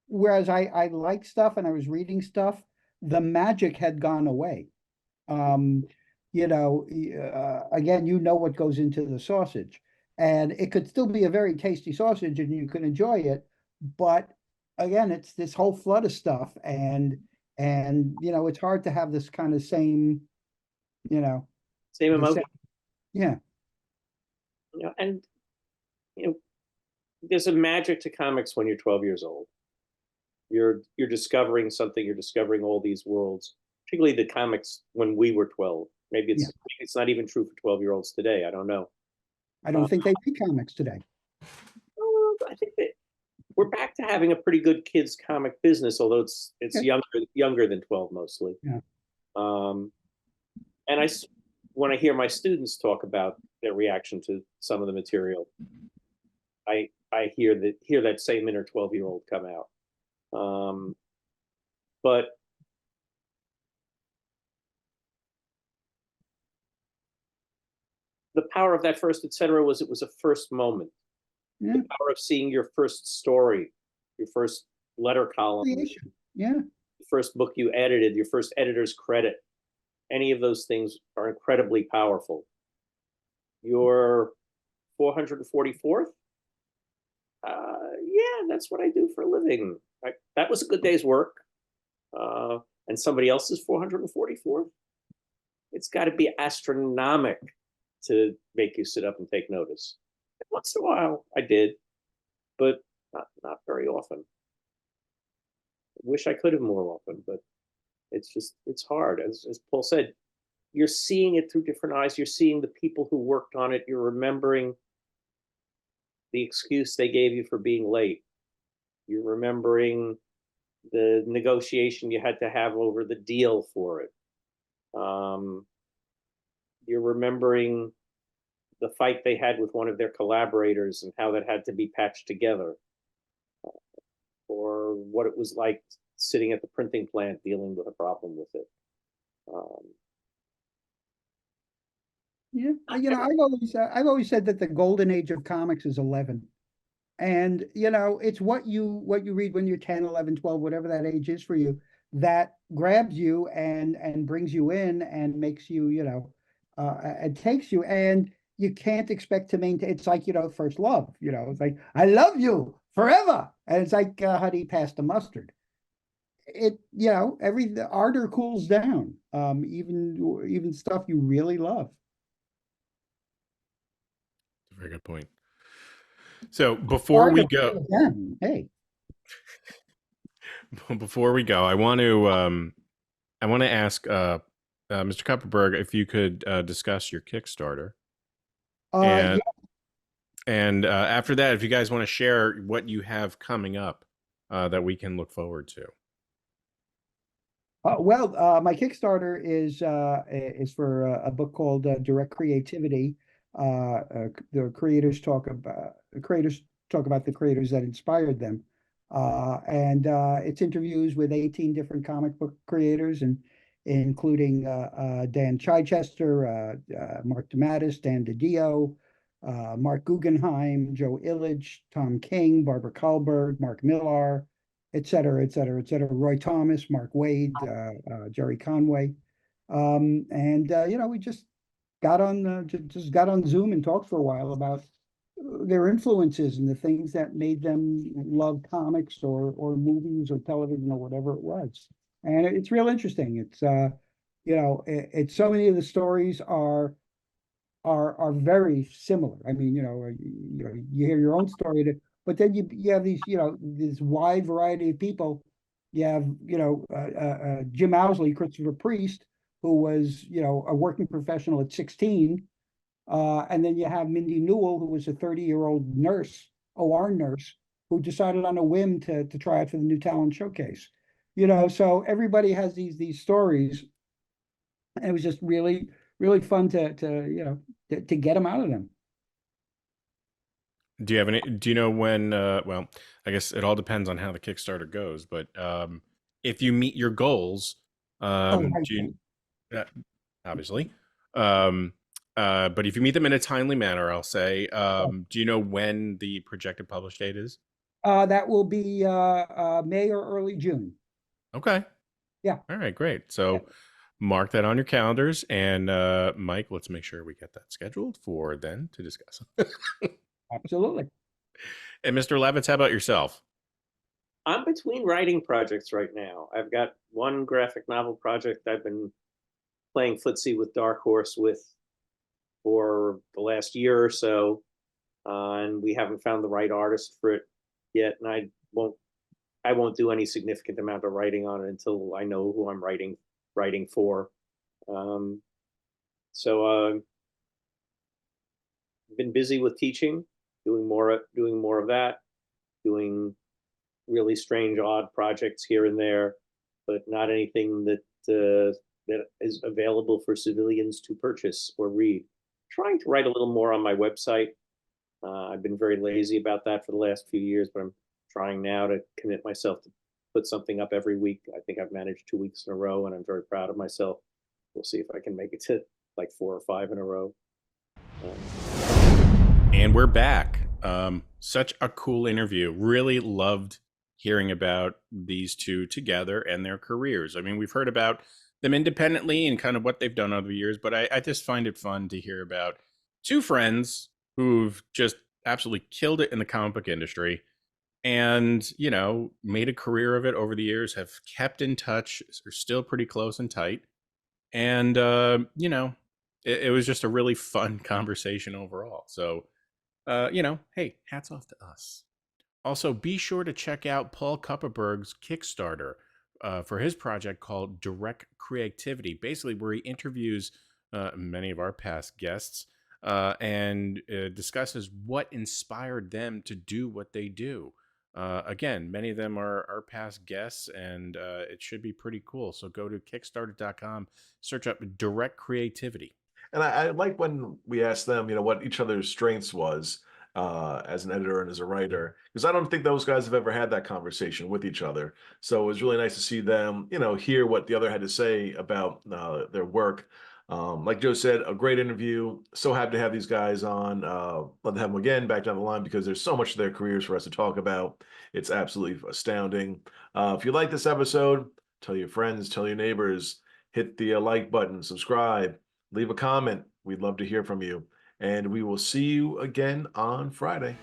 whereas I liked stuff and I was reading stuff, the magic had gone away. Again, what goes into the sausage, and it could still be a very tasty sausage, and you can enjoy it, but again, it's this whole flood of stuff, and it's hard to have this kind of same, Same the emotion. yeah. And there's a magic to comics when you're 12 years old. You're discovering something. You're discovering all these worlds, particularly the comics when we were 12. Maybe it's not even true for 12-year-olds today. I don't know. I don't think they read comics today. I think that we're back to having a pretty good kids comic business, although it's younger than 12 mostly. Yeah. And when I hear my students talk about their reaction to some of the material, I hear that same inner 12-year-old come out. But the power of that first etc. was it was a first moment. Yeah. The power of seeing your first story, your first letter column, yeah, the first book you edited, your first editor's credit. Any of those things are incredibly powerful. Your 444th? Yeah, that's what I do for a living. That was a good day's work. And somebody else's 444th? It's got to be astronomical to make you sit up and take notice. Once in a while, I did, but not very often. I wish I could have more often, but it's hard. As Paul said, you're seeing it through different eyes. You're seeing the people who worked on it. You're remembering the excuse they gave you for being late. You're remembering the negotiation you had to have over the deal for it. You're remembering the fight they had with one of their collaborators and how that had to be patched together, or what it was like sitting at the printing plant dealing with a problem with it. Yeah, I've always said that the golden age of comics is 11. And it's what you read when you're 10, 11, 12, whatever that age is for you, that grabs you and brings you in and makes you, it takes you, and you can't expect to maintain. It's like, first love, it's like, I love you forever. And it's like honey past the mustard. The ardor cools down, even stuff you really love. Very good point. So before we go, hey, before we go, I want to ask Mr. Kupperberg if you could discuss your Kickstarter, and after that, if you guys want to share what you have coming up that we can look forward to. My Kickstarter is for a book called Direct Creativity. The creators talk about the creators that inspired them, and it's interviews with 18 different comic book creators, and including Dan Chichester, Mark DeMatteis, Dan DiDio, Mark Guggenheim, Joe Illich, Tom King, Barbara Karlberg, Mark Millar, et cetera, et cetera, et cetera. Roy Thomas, Mark Wade, Jerry Conway, we just got on Zoom and talked for a while about their influences and the things that made them love comics or movies or television or whatever it was. And it's real interesting. It's it's so many of the stories are very similar. I mean, you hear your own story, but then you have these, this wide variety of people. You have, Jim Owsley, Christopher Priest, who was, a working professional at 16. And then you have Mindy Newell, who was a 30-year-old nurse, OR nurse, who decided on a whim to try out for the New Talent Showcase. So everybody has these stories, and it was just really, really fun to get them out of them. Do you have any? Do you know when? Well, I guess it all depends on how the Kickstarter goes. But if you meet your goals, Oh, right. do you? Uh, obviously, um, but if you meet them in a timely manner, I'll say. Do you know when the projected publish date is? That will be May or early June. Okay. Yeah. All right. Great. So mark that on your calendars, and Mike, let's make sure we get that scheduled for then to discuss. Absolutely. And Mr. Levitz, how about yourself? I'm between writing projects right now. I've got one graphic novel project I've been playing footsie with Dark Horse with for the last year or so, and we haven't found the right artist for it yet. And I won't do any significant amount of writing on it until I know who I'm writing for. So I've been busy with teaching, doing more of that, doing really strange, odd projects here and there, but not anything that is available for civilians to purchase or read. Trying to write a little more on my website. I've been very lazy about that for the last few years, but I'm trying now to commit myself to put something up every week. I think I've managed 2 weeks in a row, and I'm very proud of myself. We'll see if I can make it to like 4 or 5 in a row. And we're back. Such a cool interview. Really loved hearing about these two together and their careers. I mean, we've heard about them independently and kind of what they've done over the years, but I just find it fun to hear about two friends who've just absolutely killed it in the comic book industry and, you know, made a career of it over the years, have kept in touch, are still pretty close and tight. And, you know, it was just a really fun conversation overall. So, you know, hey, hats off to us. Also, be sure to check out Paul Kupperberg's Kickstarter for his project called Direct Creativity, basically where he interviews many of our past guests and discusses what inspired them to do what they do. Again, many of them are past guests, and it should be pretty cool. So go to Kickstarter.com, search up Direct Creativity. And I like when we asked them, you know, what each other's strengths was as an editor and as a writer, because I don't think those guys have ever had that conversation with each other. So it was really nice to see them, you know, hear what the other had to say about their work. Like Joe said, a great interview. So happy to have these guys on. Love to have them again back down the line because there's so much of their careers for us to talk about. It's absolutely astounding. If you like this episode, tell your friends, tell your neighbors, hit the like button, subscribe, leave a comment. We'd love to hear from you. And we will see you again on Friday.